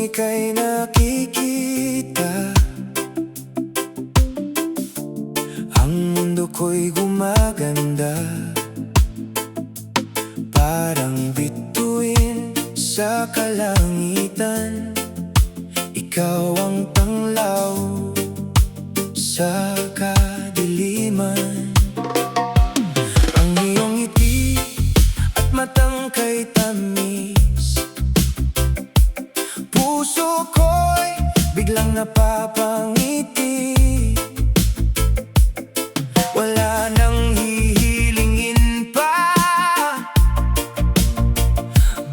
ika'y nakikita, ang mundo ko'y gumaganda. Parang bituin sa kalangitan, ikaw ang tanglaw sa kadiliman. Ang iyong ngiti at matang kay tamis, puso ko'y biglang napapangiti. Wala nang hihilingin pa,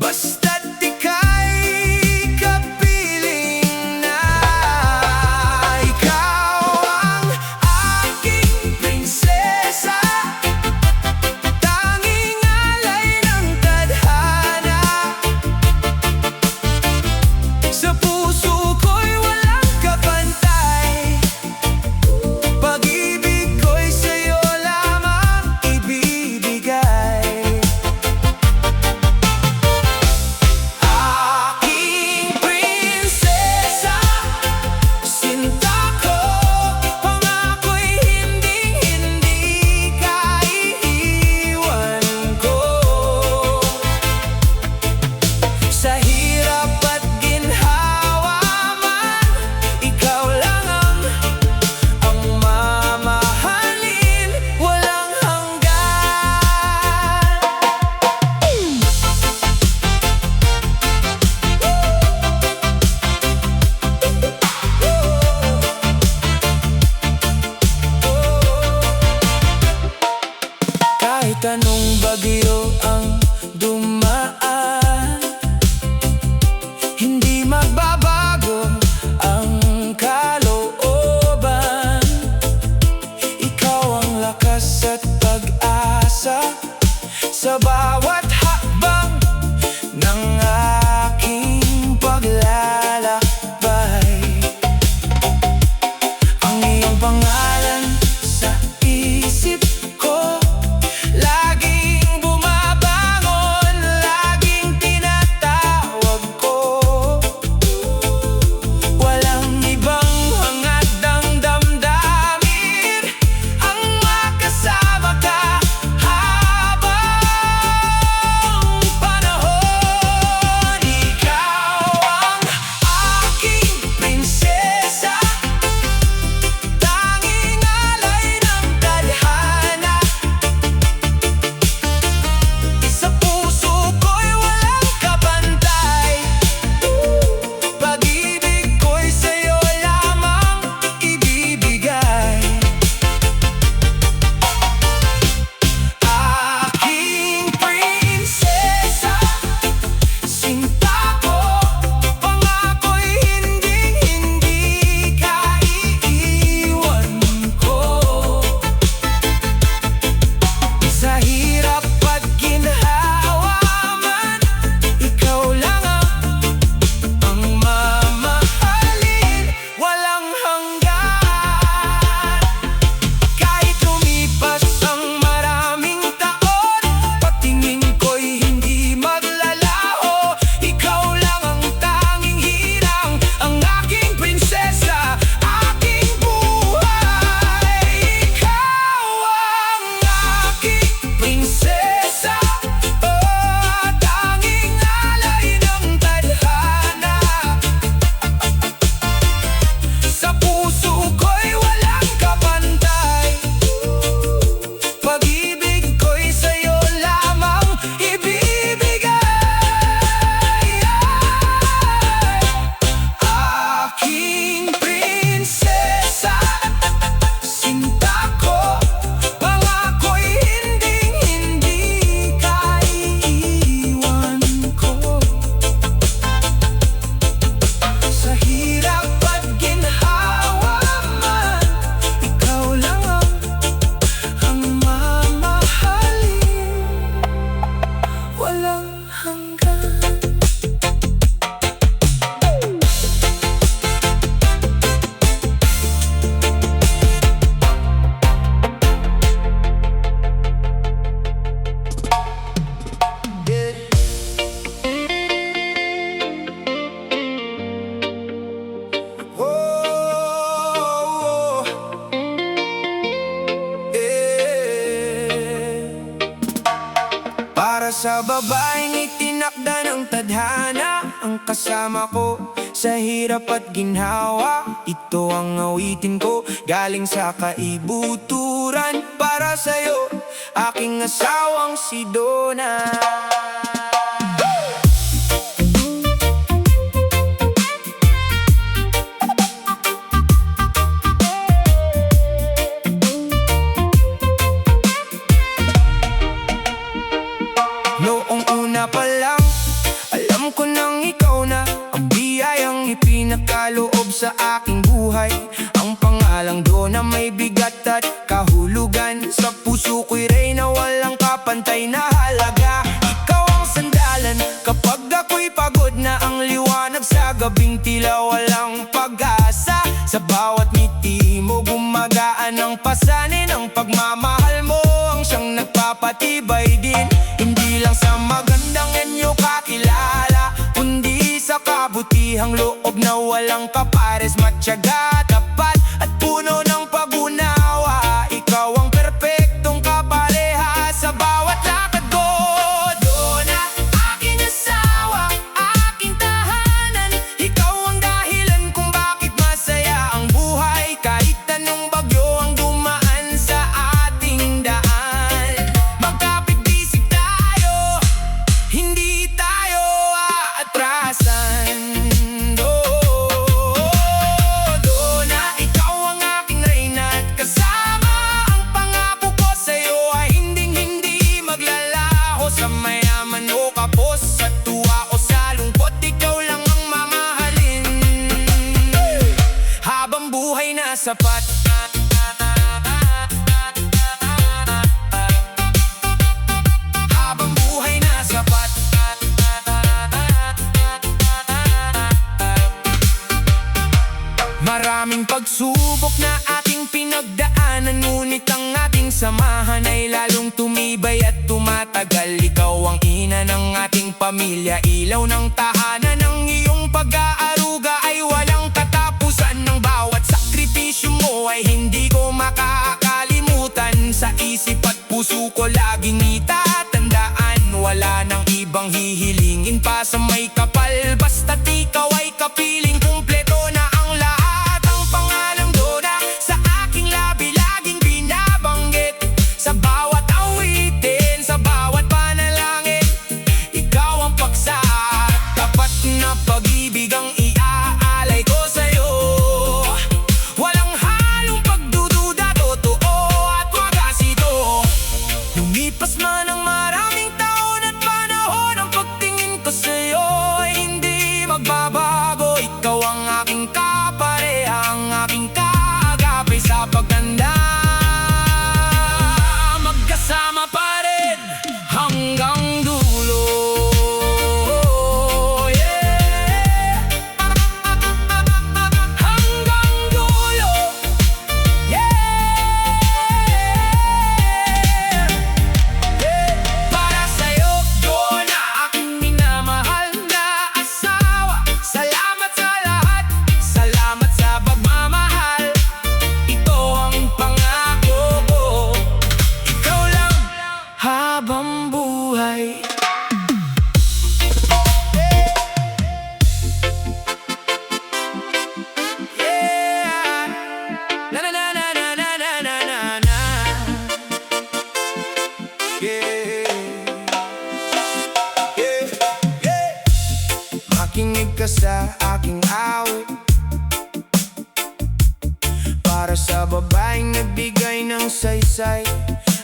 basta't ika'y kapiling na. Ikaw ang aking prinsesa, tanging alay ng tadhana. Sa puso ko'y walang kapantay, sa babaeng itinakda ng tadhana, ang kasama ko sa hirap at ginhawa. Ito ang awitin ko galing sa kaibuturan, para sa'yo, aking asawang si Donna. Noong una pa lang, alam ko nang ikaw na ang biyayang ipinakaloob sa aking buhay. Ang pangalang Donna may bigat at kahulugan, sa puso ko'y reyna, walang kapantay na halaga. Ikaw ang sandalan kapag ako'y pagod na, ang liwanag sa gabing tila walang pag-asa. Sa bawat ngiti mo gumagaan ang pasanin, ang pagmamahal mo ang siyang nagpapatibay din. Hindi lang sa magandang inyo kakilala, kundi sa kabutihang loob na walang kapares. Matyaga, tapat at puno ng pag-unawa, ikaw ang perpektong kapareha sa bawat lakad ko. Donna, aking asawa, aking tahanan, ikaw ang dahilan kung bakit masaya ang buhay. Kahit anong bagyo ang dumaan sa ating daan, magkapit-bisig tayo, hindi tayo aatrasan. Donna, ikaw ang aking reyna at kasama, ang pangako ko sa'yo ay hinding-hindi maglalaho. Sa mayaman o kapos, sa tuwa o sa lungkot, ikaw lang ang mamahalin. Habang buhay na sapat, habang buhay na sapat. Maraming pagsubok na ating pinagdaanan, ngunit ang ating samahan ay lalong tumibay at tumatagal. Ikaw ang ina ng ating pamilya, ilaw ng tahanan, ng iyong pag-aaruga ay walang katapusan. Ng bawat sakripisyo mo ay hindi ko makakalimutan, sa isip at puso ko laging itatandaan. Wala nang ibang hihilingin pa sa may kapal, basta't ikaw ay kapiling, kumpleto na ang lahat. Ang pangalang Donna sa aking labi laging binabanggit, sa bawat awitin, sa bawat panalangin. Ikaw ang paksa, tapat na pag-ibig ang iaalay ko sa'yo. Walang halong pagdududa, totoo at wagas ito. Lumipas man ang maraming taon at panahon, ang pagtingin ko sa'yo ay hindi magbabago. Ikaw ang aking kapareha, ang aking kaagapay sa pagtanda. Magkasama pa rin hanggang dulo. Yeah. Hanggang dulo. Yeah. Para sa'yo, Donna, aking minamahal na asawa, salamat sa lahat, salamat sa pagmamahal. Ito ang pangako ko, ikaw lang habang buhay. Yeah. Na na na na na na na na na na. Yeah. Yeah. Yeah. Makinig ka sa aking awit, para sa babaeng nagbigay ng saysay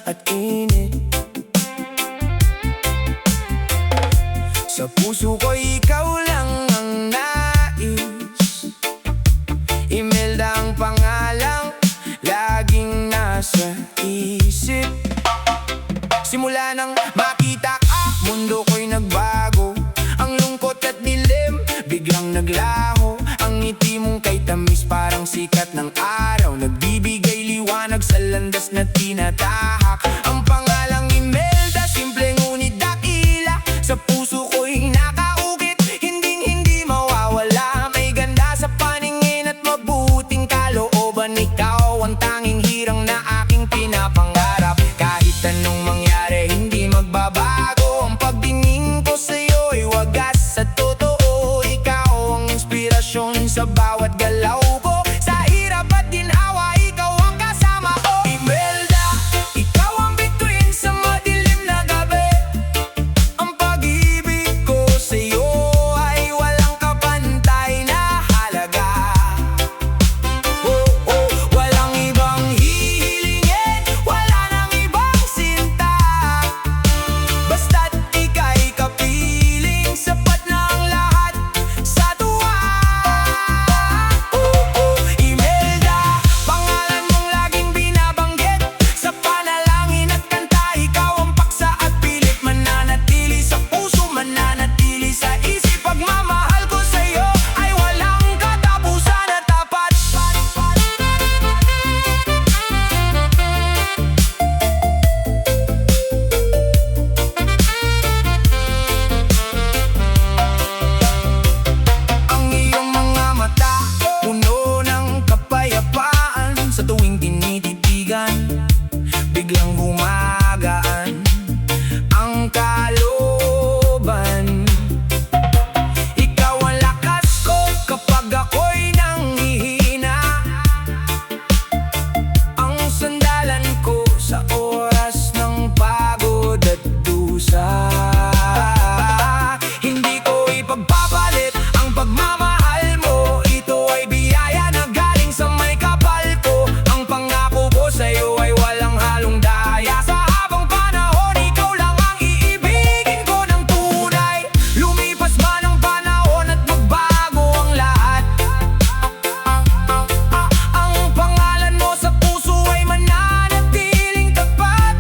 at init. Sa puso ko ikaw lang ang nais, Imelda ang pangalang laging nasa isip. Simula nang makita ka, mundo ko'y nagbago. Ang lungkot at dilim, biglang naglaho. Ang ngiti mong kay tamis, parang sikat ng araw, nagbibigay liwanag sa landas na tinatahak. Ang pangalang Imelda, simple ngunit dakila, sa puso ko'y nakaukit, hinding-hindi mawawala. May ganda sa paningin at mabuting kalooban, ikaw ang tanging hirang na aking pinapangarap. Kahit anong mangyari, hindi magbabago ang Sa totoo, ikaw ang inspirasyon sa bawat galaw ko. Sa hirap at ginhawa, ikaw ang kasama ko. Imelda, ikaw ang bituin sa madilim na gabi. Ang pag-ibig ko sa'yo ay walang kapantay na halaga. Walang ibang hihilingin, wala nang ibang sinta. Basta't ika'y kapiling, sapat na ang lahat sa tuwa. Imelda, pangalan mong laging binabanggit sa panalangin at kanta. Ikaw ang paksa at pilit, mananatili sa puso, mananatili sa isip. Pagmamahal ko sa'yo ay walang katapusan at tapat. Ang iyong mga mata, puno ng kapayapaan. Sa tuwing tinititigan, biglang gumagaan ang kalooban. Ikaw ang lakas ko kapag ako'y nanghihina, ang sandalan ko sa oras ng pagod at dusa. Hindi ko ipagpapalit ang pagmamahal mo. Ito ay biyaya na galing sa may kapal ko. Ang pangako ko sa'yo ay walang halong daya. Sa habang panahon, ikaw lang ang iibigin ko ng tunay. Lumipas man ang panahon at magbago ang lahat, ang pangalan mo sa puso ay mananatiling tapat.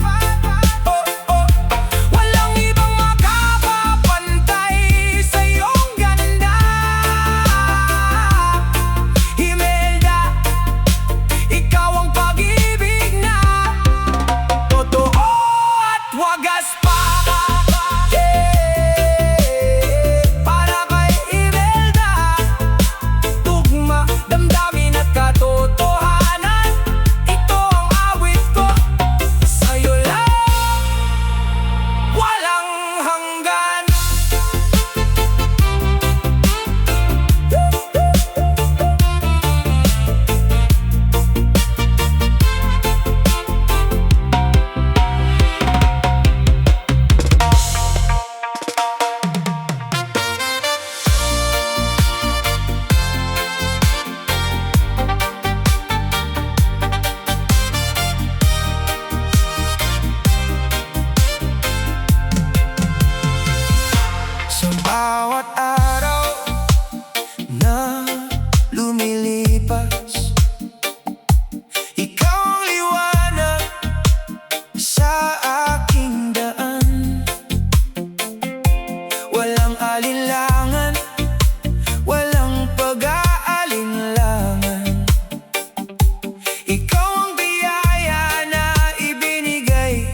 Walang ibang makapapantay sa iyong ganda. Imelda, ikaw ang pag-ibig na totoo at wagas pa. Para kay Imelda, tugma, damdamin at katotohanan. Ito ang awit ko, sa'yo lang walang hanggan. Sa bawat araw na lumilipas, ikaw ang liwanag sa aking daan. Walang alinlangan, walang pag-aalinlangan. Ikaw ang biyaya na ibinigay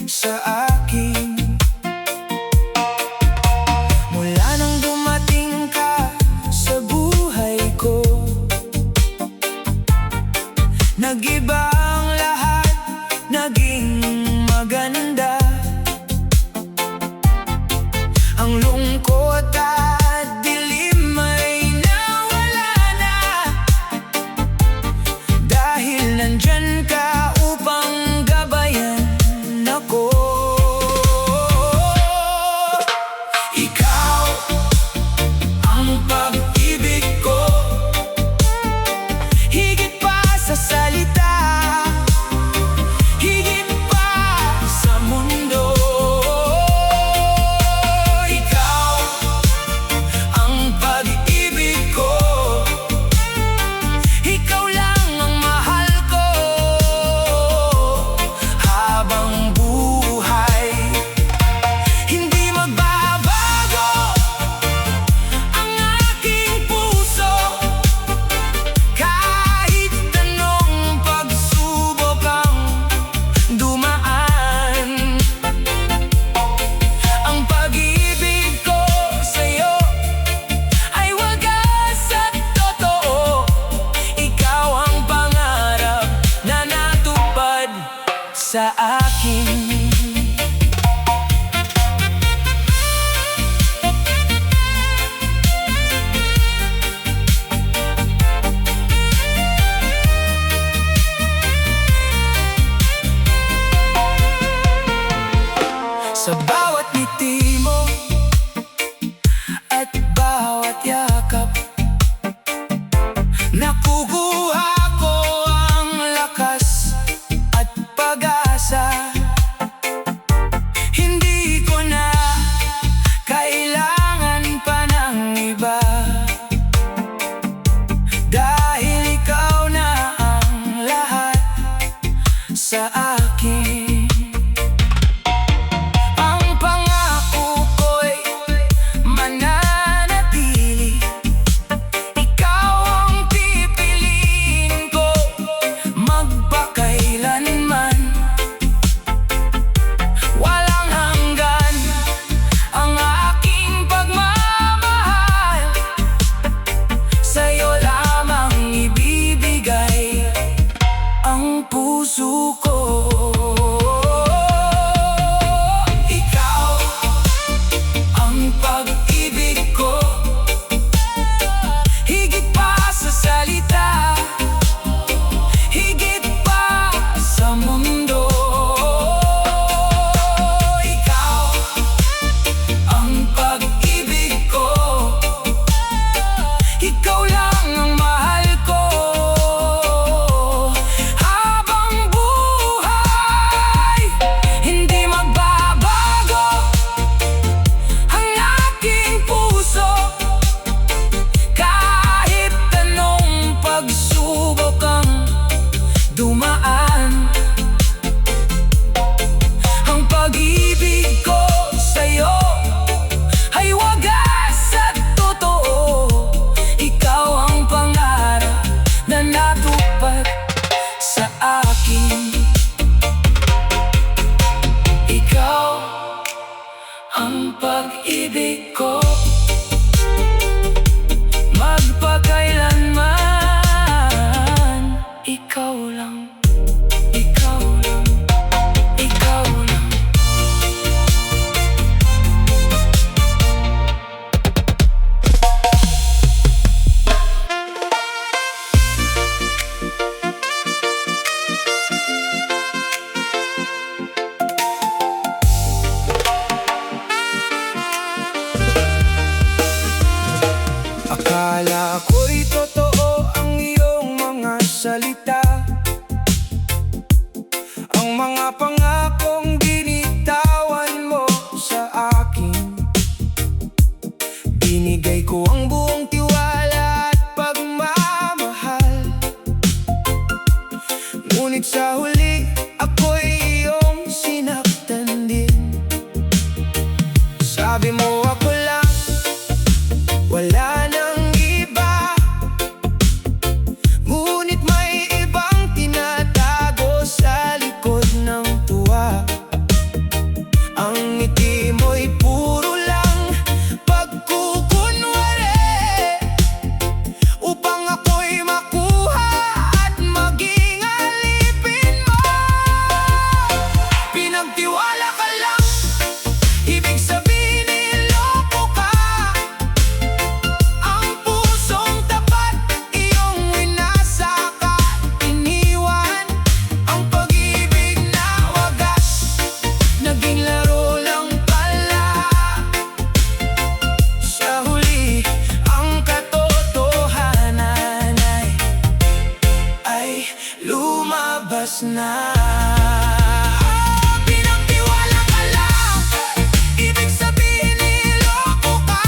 sa akin. Mula nang dumating ka sa buhay ko, nag-iba ang lahat, naging maganda. Ang lungkot at dilim ay nawala na, dahil nandyan ka upang gabayan ako. Ikaw ang pag-ibig ko, higit pa sa salita, higit pa sa mundo. Ikaw ang pag-ibig ko, ikaw lang ang mahal ko. Habang buhay, hindi magbabago ang aking puso. Kahit anong pagsubok ang dumaan, ang pag-ibig ko sa'yo ay wagas at totoo. Ikaw ang pangarap na natupad sa akin. nakukuha ko ang lakas at pag-asa. Hindi ko na kailangan pa ng iba, dahil ikaw na ang lahat sa akin. Ang pangako ko'y mananatili, ikaw ang pipiliin ko magpakailanman. Walang hanggan ang aking pagmamahal, sa'yo lamang ibibigay ang puso ko. Ikaw ang pag-ibig ko, higit pa sa salita, higit pa sa mundo. Ikaw ang pag-ibig ko, ikaw lang ang mahal ko. Habang buhay, hindi magbabago ang aking puso, kahit anong pagsubok ang dumaan. Ang pag-ibig ko sa'yo ay wagas at totoo. Ikaw ang pangarap na natupad sa akin. Ikaw ang pag-ibig ko, magpakailanman. Ikaw lang, ikaw lang, ikaw lang. Akala ko'y totoo ang iyong mga salita, ang mga pangakong binitawan mo sa akin. Binigay ko ang buong tiwala at pagmamahal, ngunit sa huli ako'y iyong sinaktan din. Sabi mo ako lang, wala nang iba, ngunit may ibang tinatago sa likod ng tuwa. Ang ngiti mo'y puro lang pagkukunwari, upang ako'y makuha at maging alipin mo. Pinagtiwala ka lang, ibig sabihin niloko ka. Ang pusong tapat, iyong winasaka, iniwan. Ang pag-ibig na wagas, naging laro lang pala. Sa huli, ang katotohanan ay lumabas na. Pinagtiwala ka lang, ibig sabihin niloko ka.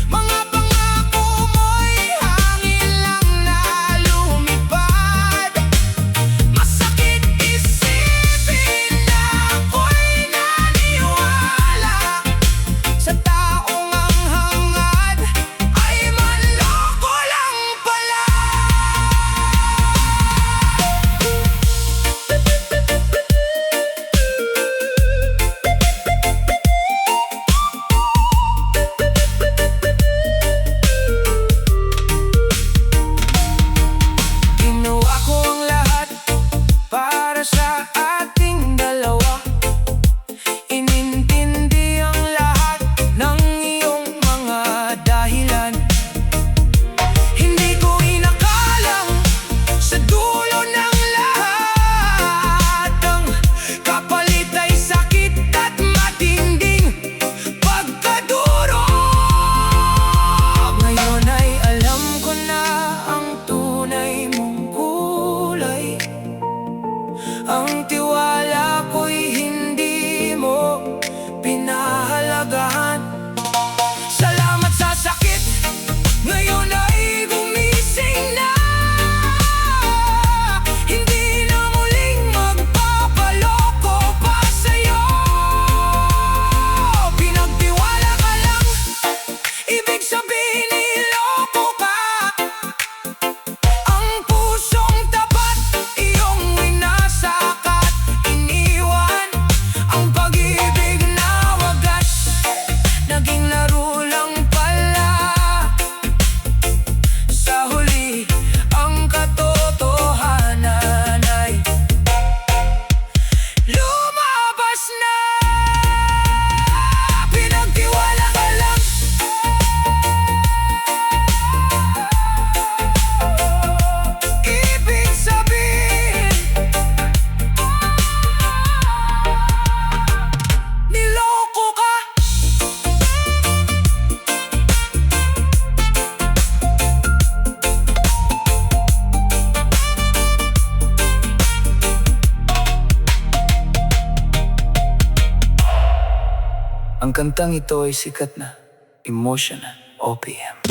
Mga pangako mo'y hangin lang na lumipad. Masakit isipin na ako'y naniwala sa taong ang hangad ay manloko lang pala. Ang kantang ito ay sikat na, emotional, OPM.